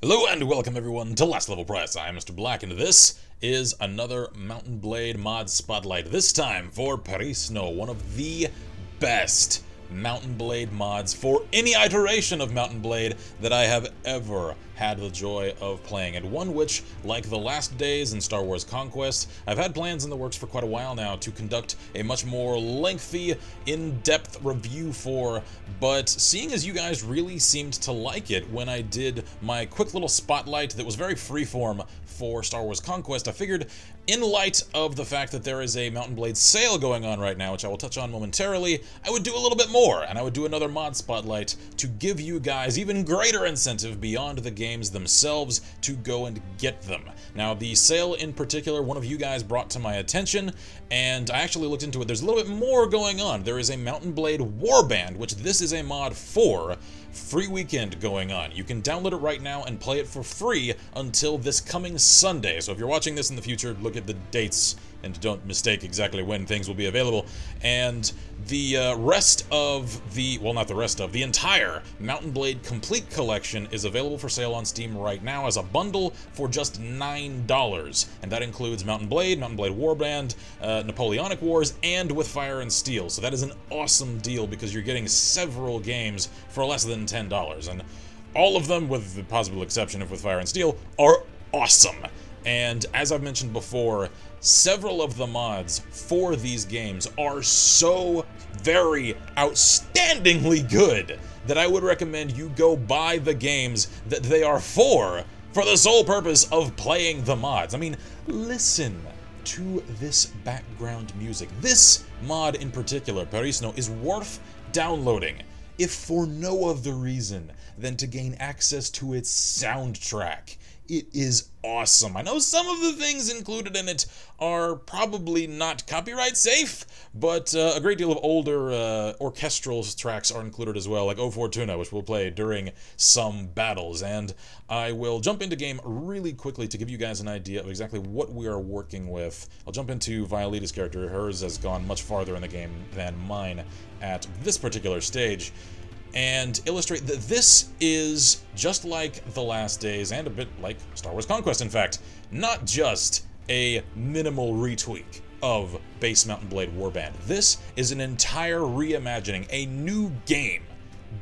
Hello and welcome everyone to Last Level Press. I am Mr. Black and this is another Mountain Blade mod spotlight. This time for Perisno, one of the best Mountain Blade mods for any iteration of Mountain Blade that I have ever had the joy of playing, and one which, like the last days in Star Wars Conquest, I've had plans in the works for quite a while now to conduct a much more lengthy, in-depth review for, but seeing as you guys really seemed to like it when I did my quick little spotlight that was very freeform for Star Wars Conquest, I figured, in light of the fact that there is a Mountain Blade sale going on right now, which I will touch on momentarily, I would do a little bit more, and I would do another mod spotlight to give you guys even greater incentive beyond the games themselves to go and get them. Now, the sale in particular, one of you guys brought to my attention, and I actually looked into it. There's a little bit more going on. There is a Mountain Blade Warband, which this is a mod for, free weekend going on. You can download it right now and play it for free until this coming Sunday. So if you're watching this in the future, look at the dates and don't mistake exactly when things will be available. And the rest of the, well, not the rest of, the entire Mountain Blade Complete Collection is available for sale on Steam right now as a bundle for just $9. And that includes Mountain Blade Warband, Napoleonic Wars, and With Fire and Steel. So that is an awesome deal because you're getting several games for less than $10. And all of them, with the possible exception of With Fire and Steel, are awesome. And as I've mentioned before, several of the mods for these games are so very outstandingly good that I would recommend you go buy the games that they are for the sole purpose of playing the mods. I mean, listen to this background music. This mod in particular, Perisno, is worth downloading, if for no other reason than to gain access to its soundtrack. It is awesome. I know some of the things included in it are probably not copyright safe, but a great deal of older orchestral tracks are included as well, like O Fortuna, which we'll play during some battles. And I will jump into game really quickly to give you guys an idea of exactly what we are working with. I'll jump into Violeta's character. Hers has gone much farther in the game than mine at this particular stage, and illustrate that this is, just like the last days, and a bit like Star Wars Conquest in fact, not just a minimal retweak of base Mountain Blade Warband. This is an entire reimagining, a new game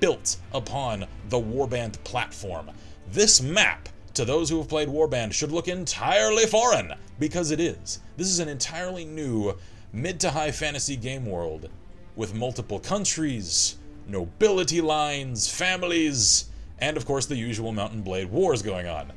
built upon the Warband platform. This map, to those who have played Warband, should look entirely foreign, because it is. This is an entirely new mid to high fantasy game world with multiple countries, nobility lines, families, and of course the usual Mountain Blade wars going on.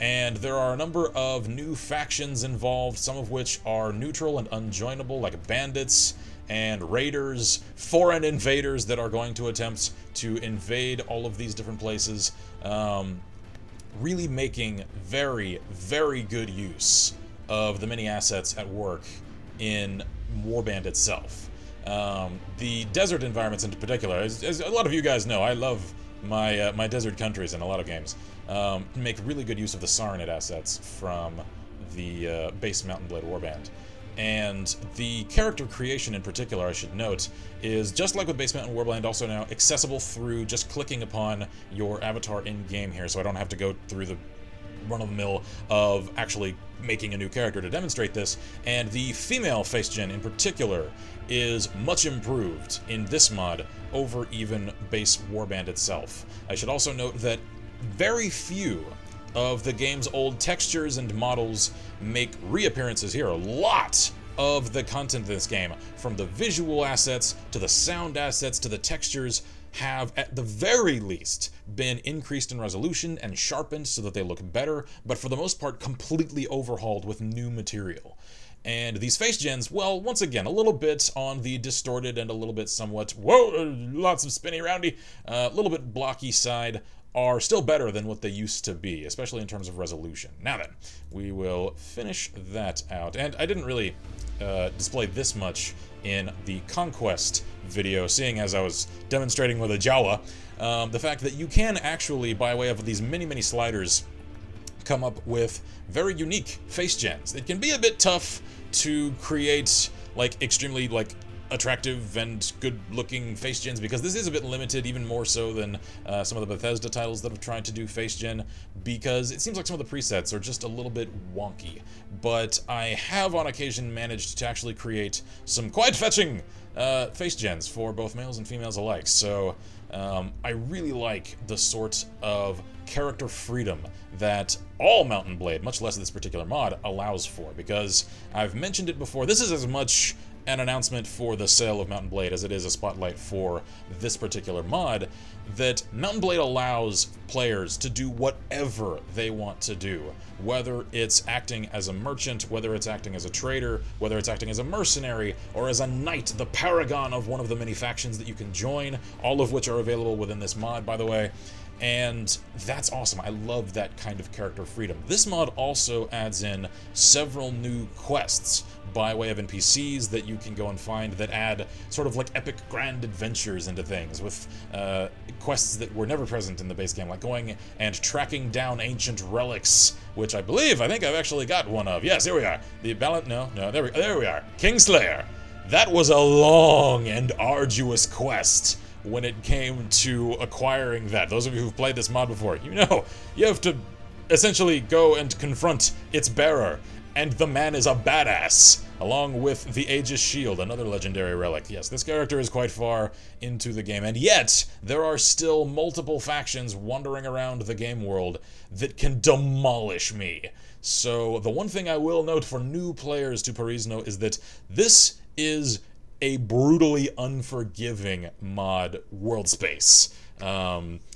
And there are a number of new factions involved, some of which are neutral and unjoinable, like bandits and raiders, foreign invaders that are going to attempt to invade all of these different places, really making very, very good use of the many assets at work in Warband itself. The desert environments in particular, as a lot of you guys know, I love my my desert countries in a lot of games. Make really good use of the Sarnit assets from the base Mountain Blade Warband. And the character creation in particular, I should note, is just like with base Mountain Warband, also now accessible through just clicking upon your avatar in-game here, so I don't have to go through the run-of-the-mill of actually making a new character to demonstrate this. And the female face gen in particular is much improved in this mod over even base Warband itself. I should also note that very few of the game's old textures and models make reappearances here. A lot of the content in this game, from the visual assets to the sound assets to the textures, have at the very least been increased in resolution and sharpened so that they look better, but for the most part completely overhauled with new material. And these face gens, well, once again, a little bit on the distorted and a little bit somewhat, whoa, lots of spinny roundy, a little bit blocky side, are still better than what they used to be, especially in terms of resolution. Now then, we will finish that out. And I didn't really display this much in the Conquest video, seeing as I was demonstrating with a Jawa, the fact that you can actually, by way of these many sliders, come up with very unique face gens. It can be a bit tough to create like extremely like attractive and good-looking face gens, because this is a bit limited, even more so than some of the Bethesda titles that have tried to do face gen, because it seems like some of the presets are just a little bit wonky. But I have on occasion managed to actually create some quite fetching face gens for both males and females alike, so I really like the sort of character freedom that all Mount & Blade, much less this particular mod, allows for, because I've mentioned it before, this is as much an announcement for the sale of Mount & Blade as it is a spotlight for this particular mod, that Mount & Blade allows players to do whatever they want to do, whether it's acting as a merchant, whether it's acting as a trader, whether it's acting as a mercenary, or as a knight, the paragon of one of the many factions that you can join, all of which are available within this mod, by the way. And that's awesome. I love that kind of character freedom. This mod also adds in several new quests by way of NPCs that you can go and find that add sort of like epic grand adventures into things, with quests that were never present in the base game, like going and tracking down ancient relics, which I think I've actually got one of. Yes, here we are. The balance, no, there we are. Kingslayer. That was a long and arduous quest when it came to acquiring that. Those of you who've played this mod before, you know, you have to essentially go and confront its bearer, and the man is a badass, along with the Aegis Shield, another legendary relic. Yes, this character is quite far into the game, and yet there are still multiple factions wandering around the game world that can demolish me. So the one thing I will note for new players to Perisno is that this is a brutally unforgiving mod world space,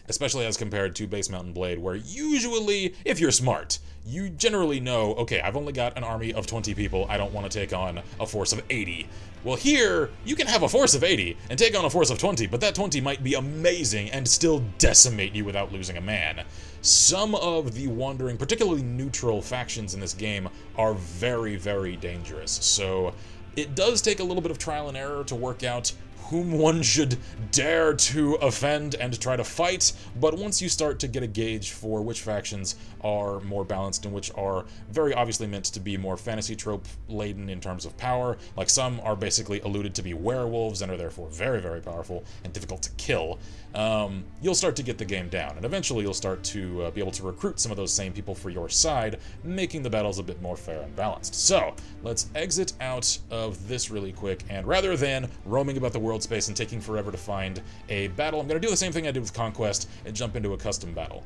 especially as compared to base Mount & Blade, where usually, if you're smart, you generally know, okay, I've only got an army of 20 people, I don't want to take on a force of 80. Well, here, you can have a force of 80 and take on a force of 20, but that 20 might be amazing and still decimate you without losing a man. Some of the wandering, particularly neutral factions in this game are very, very dangerous, so it does take a little bit of trial and error to work out whom one should dare to offend and try to fight, but once you start to get a gauge for which factions are more balanced and which are very obviously meant to be more fantasy trope laden in terms of power, like some are basically alluded to be werewolves and are therefore very, very powerful and difficult to kill, you'll start to get the game down, and eventually you'll start to be able to recruit some of those same people for your side, making the battles a bit more fair and balanced. So, let's exit out of this really quick, and rather than roaming about the world space and taking forever to find a battle, I'm going to do the same thing I did with Conquest and jump into a custom battle.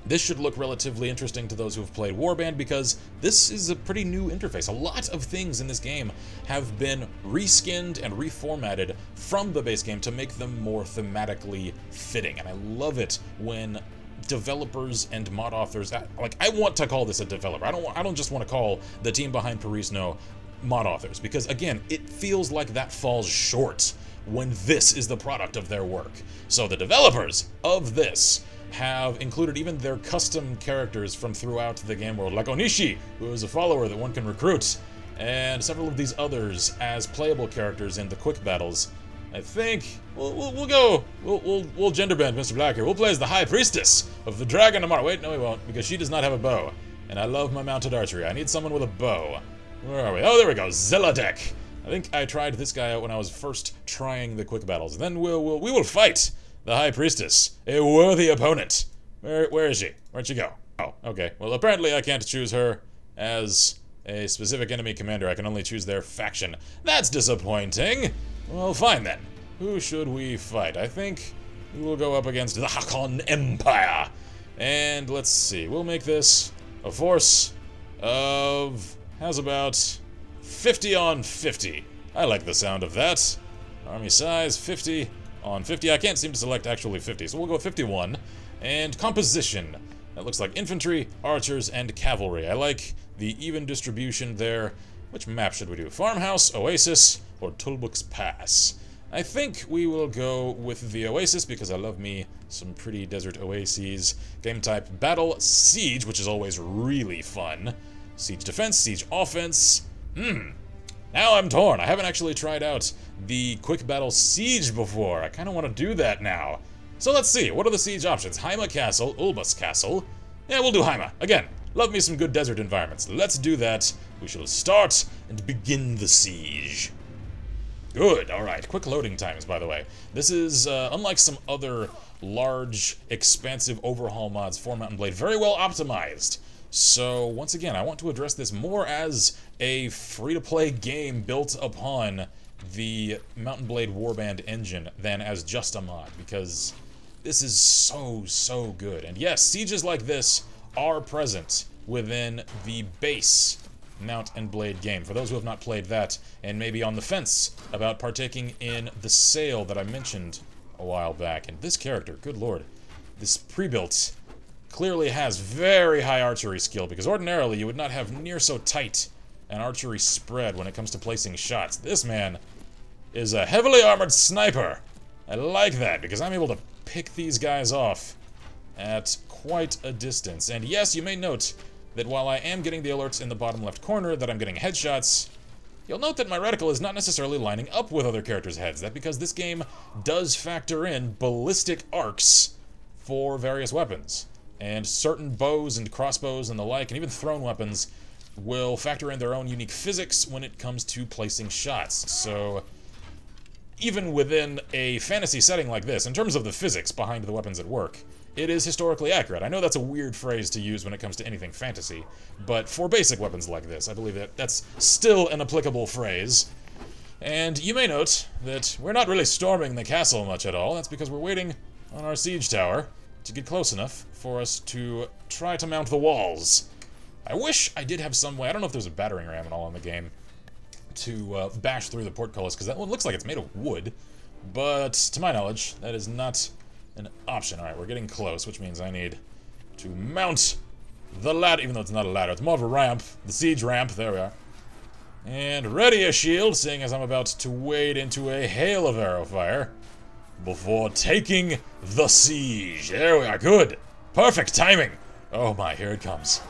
This should look relatively interesting to those who have played Warband, because this is a pretty new interface. A lot of things in this game have been reskinned and reformatted from the base game to make them more thematically fitting, and I love it when developers and mod authors, like, I want to call this a developer. I don't just want to call the team behind Perisno mod authors, because again, it feels like that falls short when this is the product of their work. So the developers of this have included even their custom characters from throughout the game world, like Onishi, who is a follower that one can recruit, and several of these others as playable characters in the quick battles. I think we'll gender bend Mr. Black here. We'll play as the High Priestess of the Dragon tomorrow. Wait, no we won't, because she does not have a bow, and I love my mounted archery. I need someone with a bow. Where are we? Oh, there we go, Zeladek. I think I tried this guy out when I was first trying the quick battles. Then we will fight the High Priestess, a worthy opponent. Where is she? Where'd she go? Oh, okay. Well, apparently I can't choose her as a specific enemy commander. I can only choose their faction. That's disappointing. Well, fine then. Who should we fight? I think we will go up against the Hakon Empire. And let's see. We'll make this a force of... how's about 50 on 50? I like the sound of that. Army size, 50 on 50. I can't seem to select actually 50, so we'll go 51. And composition. That looks like infantry, archers, and cavalry. I like the even distribution there. Which map should we do? Farmhouse, Oasis, or Tulbuk's Pass? I think we will go with the Oasis, because I love me some pretty desert oases. Game type, battle, siege, which is always really fun. Siege defense, siege offense. Now I'm torn. I haven't actually tried out the quick battle siege before. I kind of want to do that now. So let's see. What are the siege options? Haima Castle, Ulbus Castle. Yeah, we'll do Haima. Again, love me some good desert environments. Let's do that. We shall start and begin the siege. Good, alright. Quick loading times, by the way. This is, unlike some other large, expansive overhaul mods for Mount & Blade, very well optimized. So, once again, I want to address this more as a free-to-play game built upon the Mount & Blade Warband engine than as just a mod, because this is so good. And yes, sieges like this are present within the base Mount & Blade game. For those who have not played that, and maybe on the fence about partaking in the sale that I mentioned a while back. And this character, good lord, this pre-built clearly has very high archery skill, because ordinarily you would not have near so tight an archery spread when it comes to placing shots. This man is a heavily armored sniper. I like that, because I'm able to pick these guys off at quite a distance. And yes, you may note that while I am getting the alerts in the bottom left corner that I'm getting headshots, you'll note that my reticle is not necessarily lining up with other characters' heads. That's because this game does factor in ballistic arcs for various weapons. And certain bows and crossbows and the like, and even thrown weapons, will factor in their own unique physics when it comes to placing shots. So even within a fantasy setting like this, in terms of the physics behind the weapons at work, it is historically accurate. I know that's a weird phrase to use when it comes to anything fantasy, but for basic weapons like this, I believe that that's still an applicable phrase. And you may note that we're not really storming the castle much at all. That's because we're waiting on our siege tower to get close enough for us to try to mount the walls. I wish I did have some way, I don't know if there's a battering ram at all in the game, to bash through the portcullis, because that one looks like it's made of wood, but to my knowledge, that is not an option. Alright, we're getting close, which means I need to mount the ladder, even though it's not a ladder, it's more of a ramp, the siege ramp, there we are. And ready a shield, seeing as I'm about to wade into a hail of arrow fire before taking the siege. There we are, good. Perfect timing. Oh my, here it comes.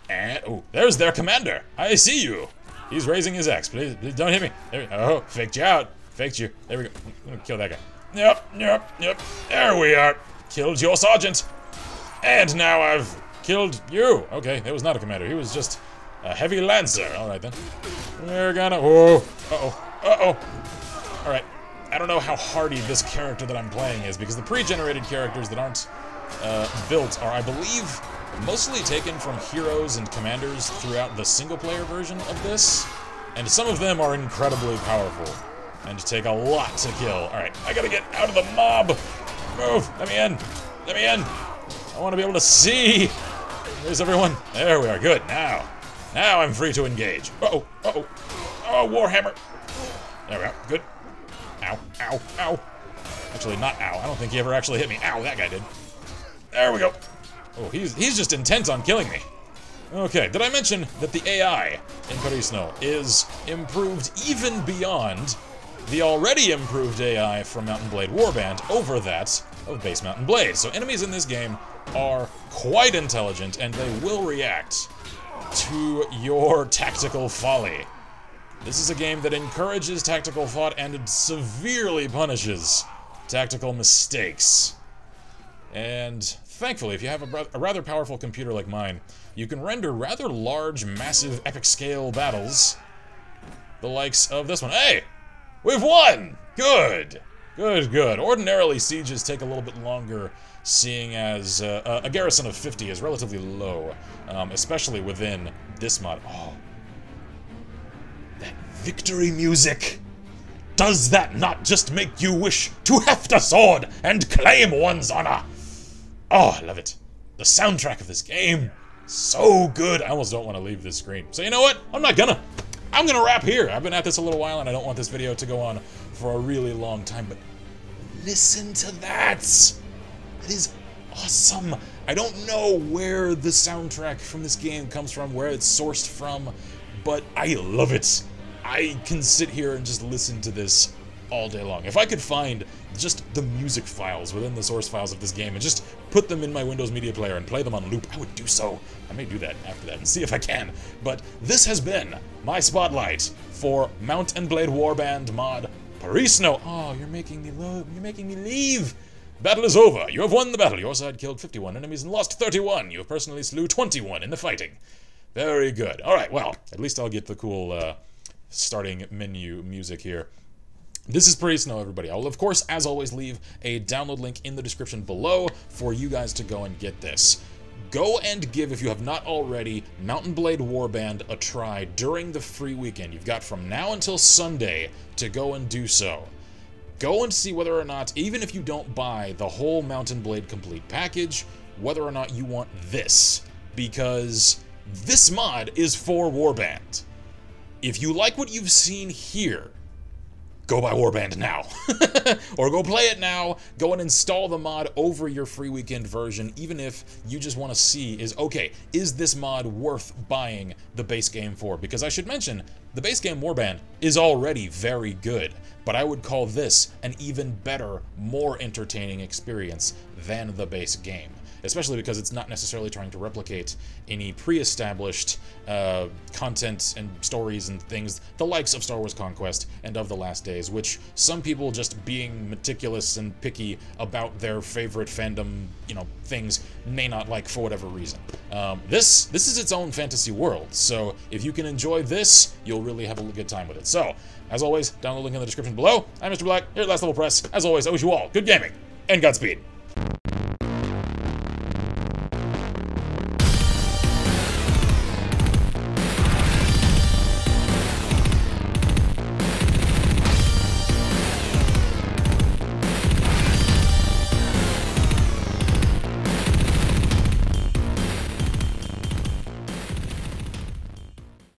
And, oh, there's their commander. I see you. He's raising his axe. Please don't hit me. There we go. Oh, faked you out. Faked you. There we go. I'm gonna kill that guy. Yep. There we are. Killed your sergeant. And now I've killed you. Okay, that was not a commander. He was just a heavy lancer. Alright then. We're gonna... Whoa. Uh-oh. Alright. I don't know how hardy this character that I'm playing is, because the pre-generated characters that aren't built are, I believe, mostly taken from heroes and commanders throughout the single-player version of this. And some of them are incredibly powerful and take a lot to kill. Alright, I gotta get out of the mob! Move! Let me in! Let me in! I want to be able to see! Where's everyone? There we are, good. Now I'm free to engage. Uh-oh. Oh, Warhammer! There we go, good. Ow. Actually, not ow. I don't think he ever actually hit me. Ow, that guy did. There we go. Oh, he's just intent on killing me. Okay, did I mention that the AI in Perisno is improved even beyond the already improved AI from Mount & Blade Warband over that of base Mount & Blade? So enemies in this game are quite intelligent, and they will react to your tactical folly. This is a game that encourages tactical thought and severely punishes tactical mistakes. And thankfully, if you have a rather powerful computer like mine, you can render rather large, massive, epic-scale battles, the likes of this one. Hey! We've won! Good! Good. Ordinarily, sieges take a little bit longer, seeing as a garrison of 50 is relatively low, especially within this mod. Oh. That victory music! Does that not just make you wish to heft a sword and claim one's honor? Oh, I love it. The soundtrack of this game, so good. I almost don't want to leave this screen. So you know what? I'm gonna wrap here. I've been at this a little while and I don't want this video to go on for a really long time, but listen to that. It is awesome. I don't know where the soundtrack from this game comes from, where it's sourced from, but I love it. I can sit here and just listen to this all day long. If I could find just the music files within the source files of this game and just put them in my Windows Media Player and play them on loop, I would do so. I may do that after that and see if I can. But this has been my spotlight for Mount & Blade Warband mod Perisno. Oh, you're making me leave. Battle is over. You have won the battle. Your side killed 51 enemies and lost 31. You have personally slew 21 in the fighting. Very good. Alright, well, at least I'll get the cool starting menu music here. This is Perisno, everybody. I will, of course, as always, leave a download link in the description below for you guys to go and get this. Go and give, if you have not already, Mountain Blade Warband a try during the free weekend. You've got from now until Sunday to go and do so. Go and see whether or not, even if you don't buy the whole Mountain Blade Complete package, whether or not you want this, because this mod is for Warband. If you like what you've seen here, go buy Warband now. Or go play it now, go and install the mod over your free weekend version, even if you just want to see is this mod worth buying the base game for? Because I should mention, the base game Warband is already very good, but I would call this an even better, more entertaining experience than the base game. Especially because it's not necessarily trying to replicate any pre-established content and stories and things, the likes of Star Wars Conquest and of The Last Days, which some people, just being meticulous and picky about their favorite fandom, things, may not like for whatever reason. This is its own fantasy world, so if you can enjoy this, you'll really have a good time with it. So, as always, download the link in the description below. I'm Mr. Black, here at Last Level Press. As always, I wish you all good gaming and Godspeed.